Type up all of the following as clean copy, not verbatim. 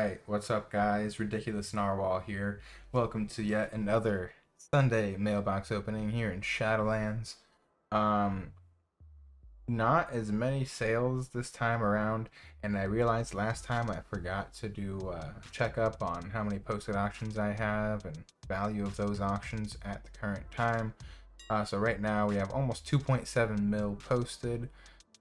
Alright, what's up guys? Ridiculous Narwhal here. Welcome to yet another Sunday mailbox opening here in Shadowlands. Um, Not as many sales this time around, and I realized last time I forgot to do a checkup on how many posted auctions I have and value of those auctions at the current time. So right now we have almost 2.7 mil posted,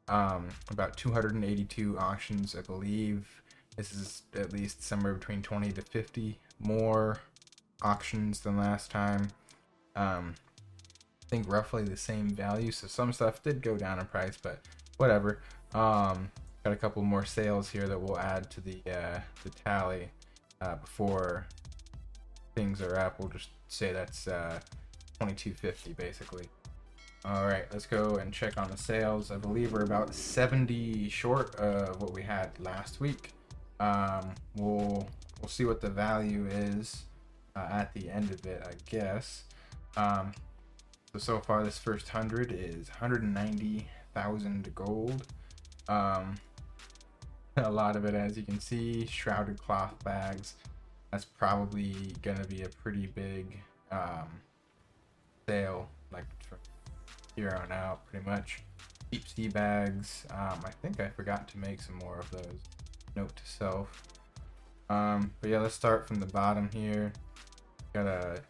about 282 auctions I believe. This is at least somewhere between 20 to 50 more auctions than last time. I think roughly the same value, so some stuff did go down in price, but whatever. Got a couple more sales here that we'll add to the tally before things are up. We'll just say that's 2250 basically. All right, let's go and check on the sales. I believe we're about 70 short of what we had last week. We'll see what the value is at the end of it, I guess. So far this first 100 is 190,000 gold. A lot of it, as you can see, shrouded cloth bags. That's probably gonna be a pretty big sale, like from here on out, pretty much. Deep sea bags. I think I forgot to make some more of those. Note to self. But yeah, let's start from the bottom here. Got a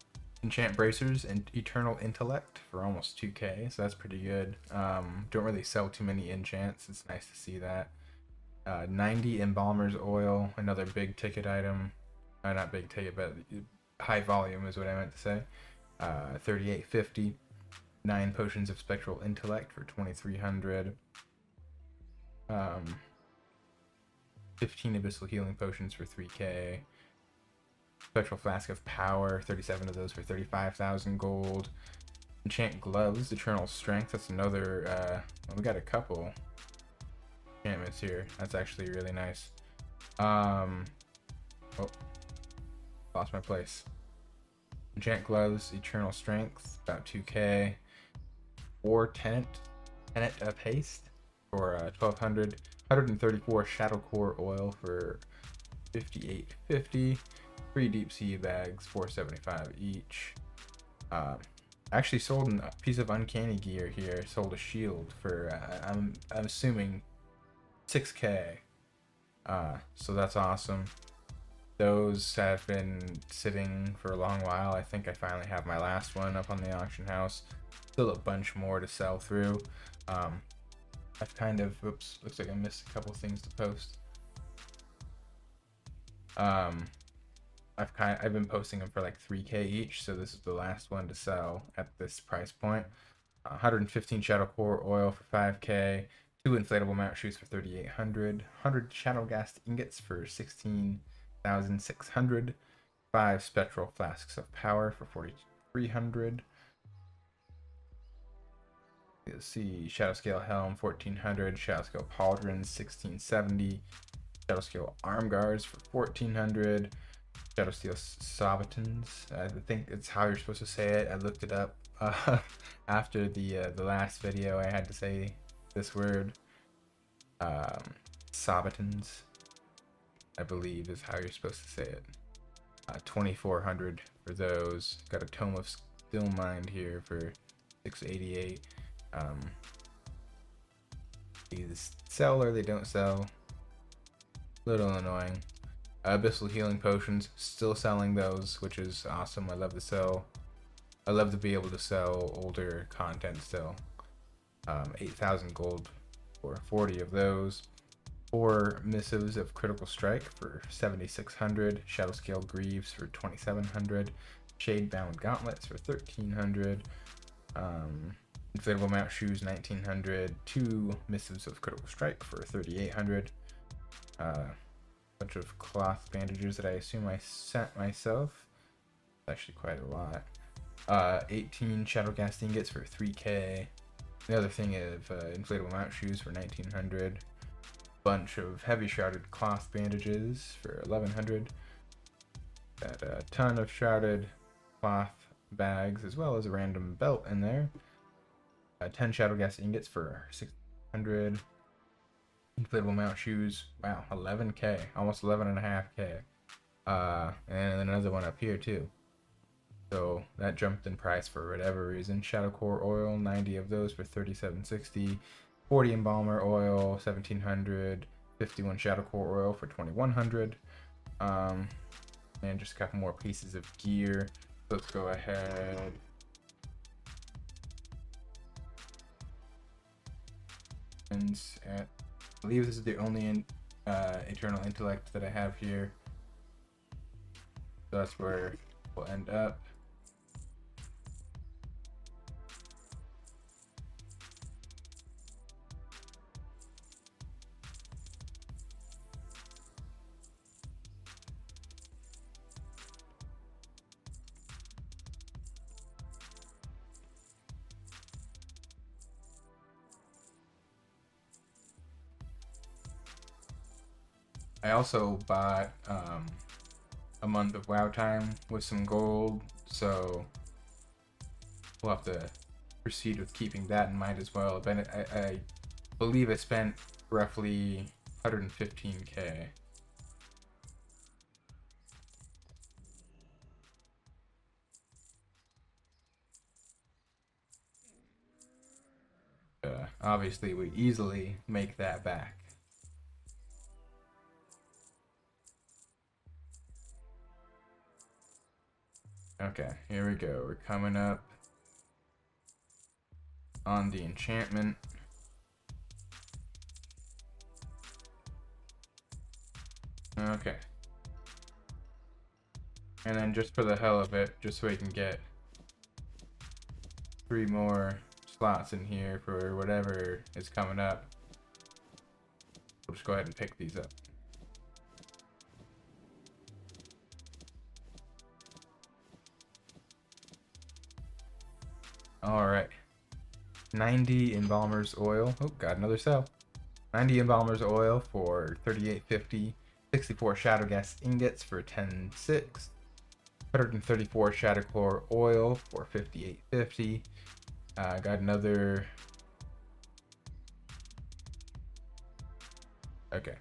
enchant bracers and eternal intellect for almost 2k, so that's pretty good. Don't really sell too many enchants. It's nice to see that. 90 embalmer's oil, another big ticket item. Not big ticket, but high volume is what I meant to say. 3850. 9 potions of spectral intellect for 2300. 15 abyssal healing potions for 3k. Spectral flask of power, 37 of those for 35,000 gold. Enchant gloves, eternal strength. That's another. We got a couple enchantments here. That's actually really nice. Oh, lost my place. Enchant gloves, eternal strength, about 2k. War tenet of haste for 1200. 134 shadow core oil for 5850. 3 deep sea bags, 475 each. Actually sold a piece of uncanny gear here. Sold a shield for I'm assuming 6k. So that's awesome. Those have been sitting for a long while. I think I finally have my last one up on the auction house. Still a bunch more to sell through. I've kind of, oops, looks like I missed a couple things to post. I've been posting them for like 3k each, so this is the last one to sell at this price point. 115 shadow core oil for 5k, 2 inflatable mount shoes for 3,800, 100 shadow gas ingots for 16,600, 5 spectral flasks of power for 4,300. You'll see shadow scale helm 1400, shadow scale pauldrons 1670, shadow scale arm guards for 1400, shadow steel sabatons. I think it's how you're supposed to say it. I looked it up after the last video. I had to say this word. Sabatons, I believe, is how you're supposed to say it. 2,400 for those. Got a tome of still mind here for 688. These sell or they don't sell. Little annoying. Abyssal healing potions, still selling those, which is awesome. I love to be able to sell older content still. 8,000 gold for 40 of those. 4 missives of critical strike for 7,600. Shadow scale greaves for 2,700. Shade bound gauntlets for 1,300. Inflatable mount shoes 1,900. 2 missives of critical strike for 3,800. Bunch of cloth bandages that I assume I sent myself. Actually quite a lot. 18 shadow gas ingots for 3k. Another thing of inflatable mount shoes for 1,900. Bunch of heavy shrouded cloth bandages for 1,100. Got a ton of shrouded cloth bags as well as a random belt in there. 10 shadow gas ingots for 600. Inflatable mount shoes. Wow, 11k, almost 11.5k. And then another one up here too. So that jumped in price for whatever reason. Shadow Core oil, 90 of those for 37.60. 40 embalmer oil, 1700. 51 Shadow Core oil for 2100. And just a couple more pieces of gear. Let's go ahead. And I believe this is the only Eternal Intellect that I have here. So that's where we'll end up. I also bought a month of WoW time with some gold, so we'll have to proceed with keeping that in mind as well. But I believe I spent roughly 115k. Obviously, we easily make that back. Okay, here we go. We're coming up on the enchantment. Okay. And then just for the hell of it, just so we can get 3 more slots in here for whatever is coming up, we'll just go ahead and pick these up. Alright. 90 embalmer's oil. Oh, got another sell. 90 embalmer's oil for 38.50. 64 shadow gas ingots for 10.6. 134 shadow core oil for 58.50. Got another. Okay.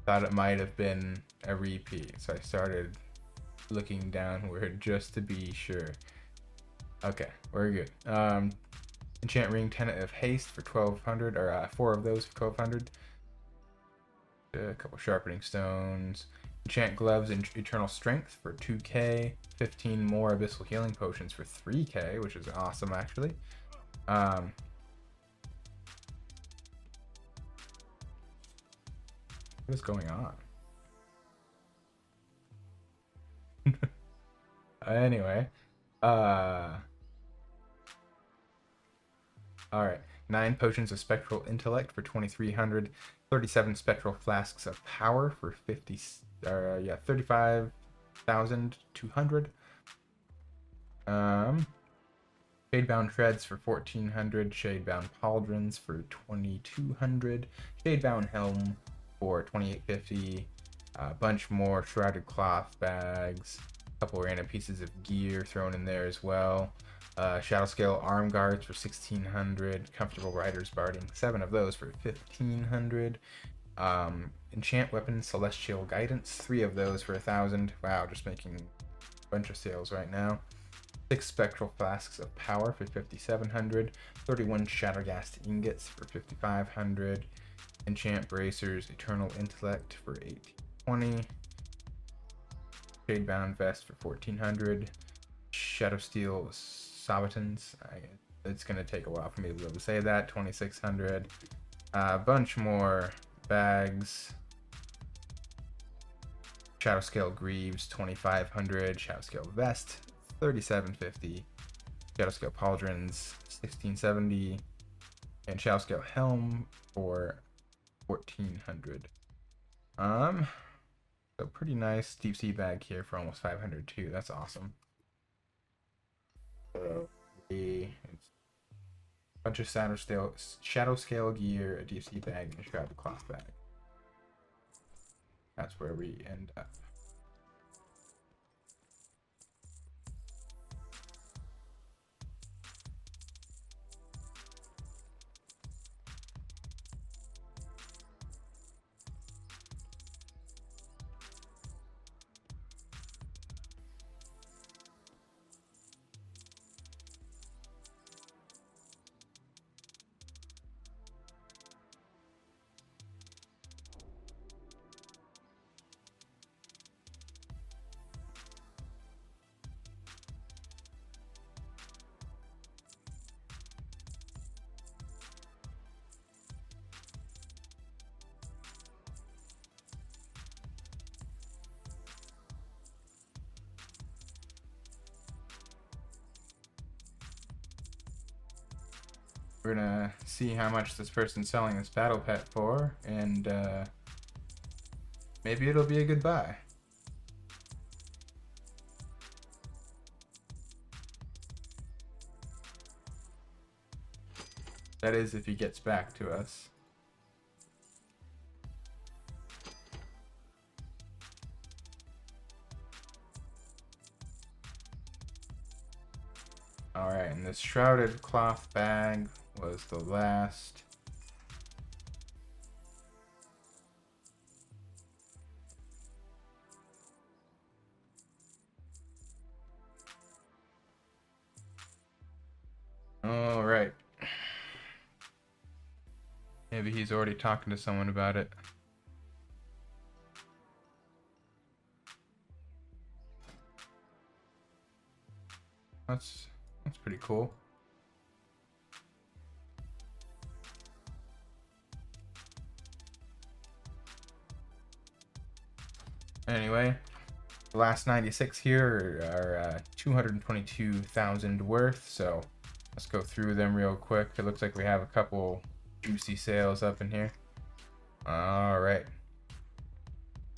Thought it might have been a repeat, so I started looking downward just to be sure. Okay, we're good. Enchant ring tenet of haste for 1200, or 4 of those for 1200. A couple sharpening stones. Enchant gloves and eternal strength for 2k. 15 more abyssal healing potions for 3k, which is awesome actually. What is going on? Anyway, alright, 9 potions of spectral intellect for 2300, 37 spectral flasks of power for 35,200. Shadebound treads for 1400, shadebound pauldrons for 2200, shadebound helm for 2850, a bunch more shrouded cloth bags, a couple random pieces of gear thrown in there as well. Shadow scale arm guards for 1600, comfortable riders barding, 7 of those for 1500. Enchant weapon celestial guidance, 3 of those for 1000. Wow, just making a bunch of sales right now. 6 spectral flasks of power for 5700, 31 shadowghast ingots for 5500, enchant bracers eternal intellect for 1820, shadebound vest for 1400, shadow steel sabatons. It's gonna take a while for me to be able to say that. 2600. A bunch more bags. Shadow scale greaves 2500. Shadow scale vest 3750. Shadow scale pauldrons 1670. And shadow scale helm for 1400. So pretty nice deep sea bag here for almost 500 too. That's awesome. So it's a bunch of shadow scale gear, a deep sea bag, and a shrouded cloth bag. That's where we end up. We're gonna see how much this person's selling this battle pet for, and maybe it'll be a good buy. That is if he gets back to us. Alright, and this shrouded cloth bag was the last. Alright. Maybe he's already talking to someone about it. That's pretty cool. Anyway, the last 96 here are 222,000 worth, so let's go through them real quick. It looks like we have a couple juicy sales up in here. All right.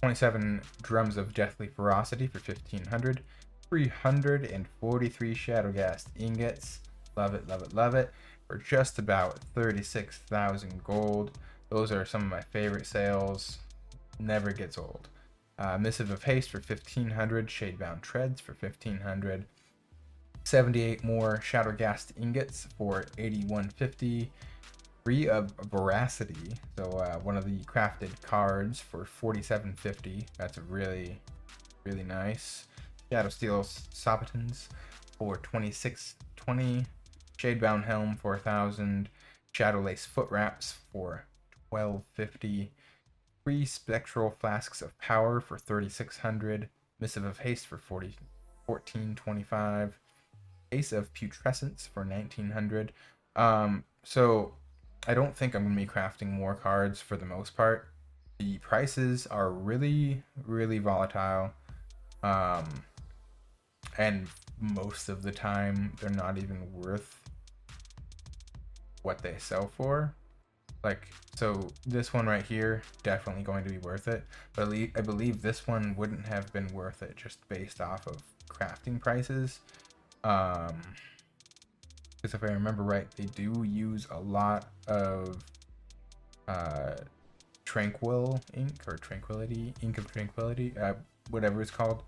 27 drums of deathly ferocity for 1,500. 343 Shadowghast ingots. Love it, love it, love it. For just about 36,000 gold. Those are some of my favorite sales. Never gets old. Missive of Haste for 1,500. Shadebound Treads for 1,500. 78 more Shadowghast ingots for 8,150. 3 of Veracity, so one of the crafted cards for 4,750. That's really, really nice. Shadowsteel Sabbatons for 2,620. Shadebound Helm for 1,000. Shadowlace Foot Wraps for 1,250. 3 Spectral Flasks of Power for 3,600. Missive of Haste for 1425. Ace of Putrescence for 1,900. So I don't think I'm going to be crafting more cards for the most part. The prices are really, really volatile. And most of the time, they're not even worth what they sell for. Like, so this one right here, definitely going to be worth it. But I believe this one wouldn't have been worth it just based off of crafting prices. Because if I remember right, they do use a lot of Tranquil ink or Tranquility, Ink of Tranquility, whatever it's called.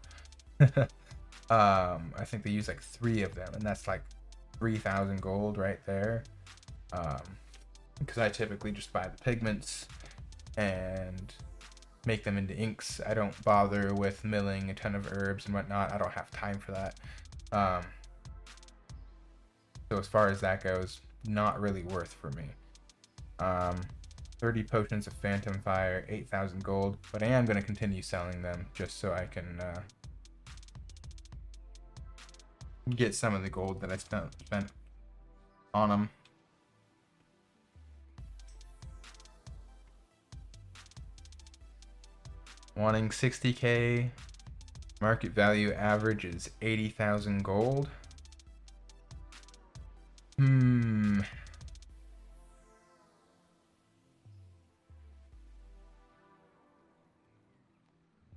I think they use like 3 of them, and that's like 3,000 gold right there. Because I typically just buy the pigments and make them into inks. I don't bother with milling a ton of herbs and whatnot. I don't have time for that. So as far as that goes, not really worth for me. 30 potions of Phantom Fire, 8,000 gold, but I am going to continue selling them just so I can get some of the gold that I spent on them. Wanting 60k, market value average is 80,000 gold.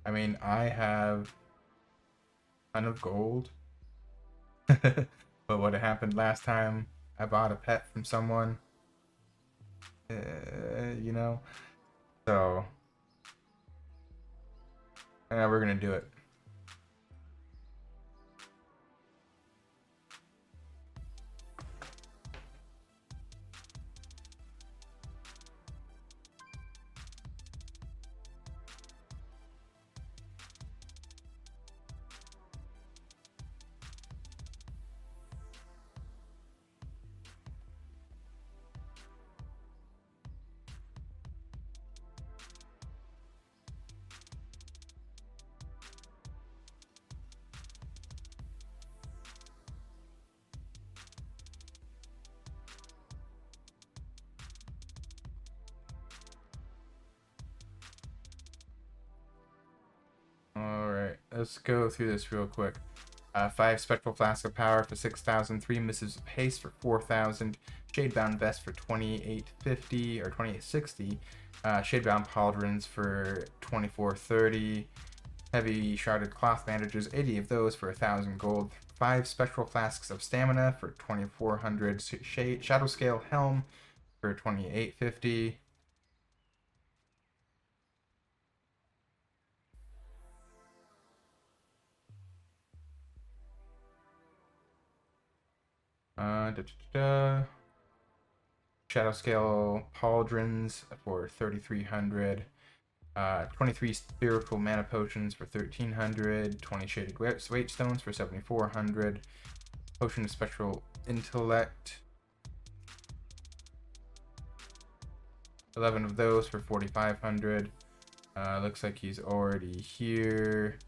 I mean, I have a ton of gold. But what happened last time I bought a pet from someone, you know? So, we're gonna do it. Alright, let's go through this real quick. 5 Spectral Flask of Power for 6,000, 3 Missives of Haste for 4,000, Shadebound Vest for 28.50 or 28.60. Shadebound Pauldrons for 24.30. Heavy Shrouded Cloth Bandages, 80 of those for 1,000 gold. 5 Spectral Flasks of Stamina for 2,400. Shadow Scale Helm for 28.50. Shadow Scale Pauldrons for 3,300. 23 Spiritual Mana Potions for 1,300. 20 Shaded Weight Stones for 7,400. Potion of Spectral Intellect. 11 of those for 4,500. Looks like he's already here.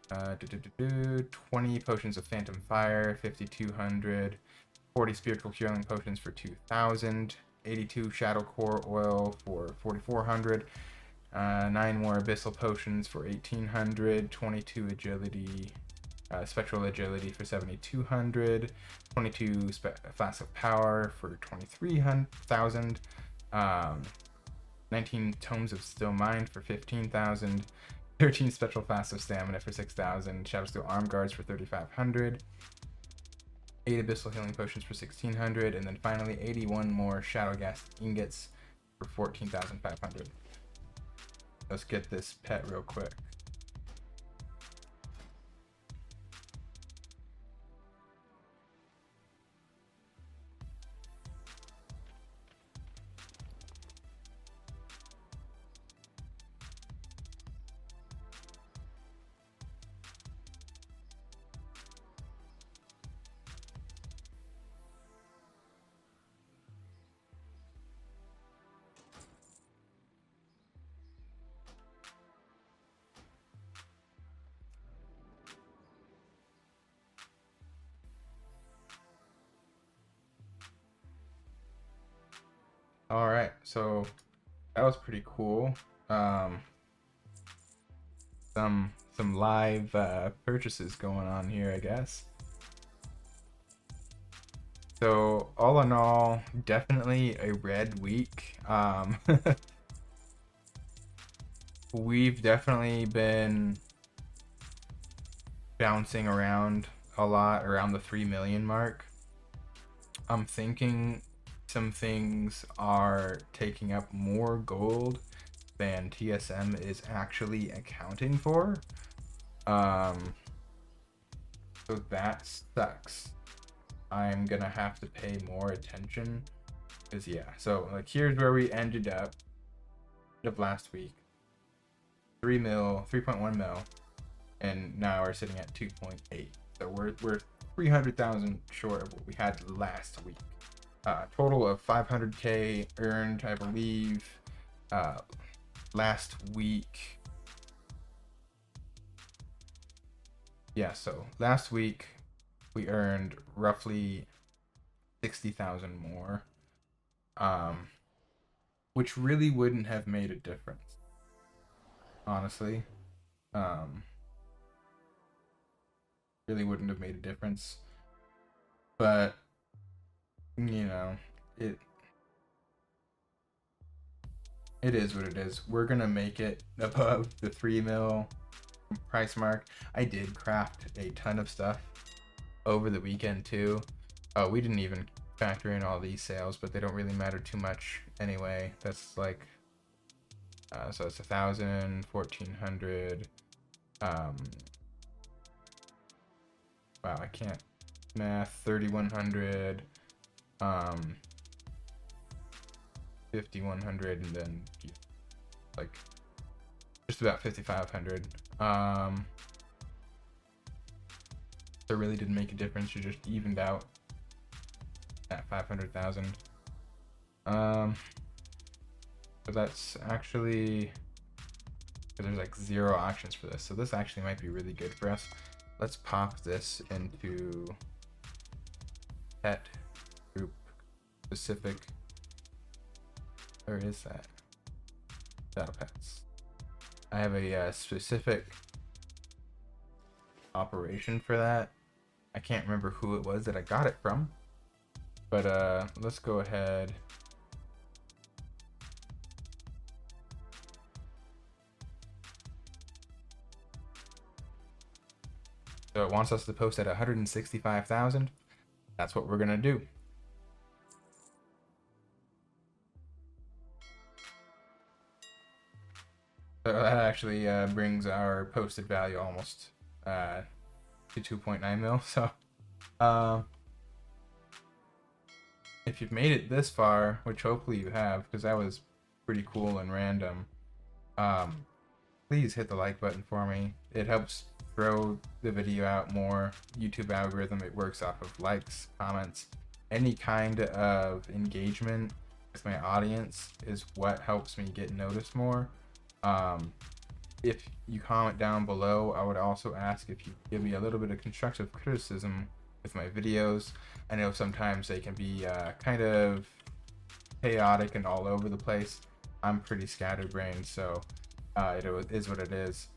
20 Potions of Phantom Fire, 5,200. 40 Spiritual Healing Potions for 2,000. 82 Shadow Core Oil for 4,400. 9 more Abyssal Potions for 1,800. 22 Agility, Spectral Agility for 7,200. 22 Flasks of Power for 23,000. 19 Tomes of Still Mind for 15,000. 13 Spectral Flasks of Stamina for 6,000. Shadow Steel Arm Guards for 3,500. 8 Abyssal Healing Potions for 1,600. And then finally 81 more Shadow Gas Ingots for 14,500. Let's get this pet real quick. All right, so that was pretty cool. Some live purchases going on here, I guess. So all in all, definitely a red week. We've definitely been bouncing around a lot around the 3 million mark. I'm thinking some things are taking up more gold than TSM is actually accounting for. So that sucks. I'm gonna have to pay more attention. Cause yeah, so like here's where we ended up of last week. 3.1 mil, and now we're sitting at 2.8. So we're 300,000 short of what we had last week. Total of 500k earned, I believe, last week. Yeah, so last week we earned roughly 60,000 more, which really wouldn't have made a difference, honestly. Really wouldn't have made a difference, but you know, it is what it is. We're gonna make it above the 3 mil price mark. I did craft a ton of stuff over the weekend too. We didn't even factor in all these sales, but they don't really matter too much anyway. That's like so it's 1,000, 1,400. Wow, I can't math. 3,100, 5,100, and then like just about 5,500. So it really didn't make a difference. You just evened out at 500,000. But that's actually, there's like 0 auctions for this, so this actually might be really good for us. Let's pop this into pet group specific. Where is that? Shadow pets. I have a specific operation for that. I can't remember who it was that I got it from. But let's go ahead. So it wants us to post at 165,000. That's what we're gonna do. So that actually brings our posted value almost to 2.9 mil. So if you've made it this far, which hopefully you have, because that was pretty cool and random, please hit the like button for me. It helps throw the video out more. YouTube algorithm, it works off of likes, comments, any kind of engagement with my audience is what helps me get noticed more. If you comment down below, I would also ask if you give me a little bit of constructive criticism with my videos. I know sometimes they can be kind of chaotic and all over the place. I'm pretty scatterbrained, so it is what it is.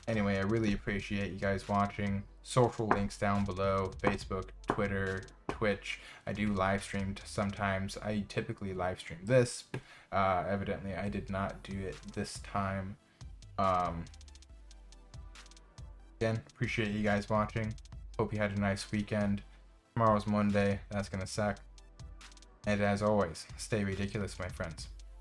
Anyway, I really appreciate you guys watching. Social links down below: Facebook, Twitter, Twitch. I do live stream sometimes. I typically live stream this. Evidently, I did not do it this time. Again, appreciate you guys watching. Hope you had a nice weekend. Tomorrow's Monday. That's gonna suck. And as always, stay ridiculous, my friends.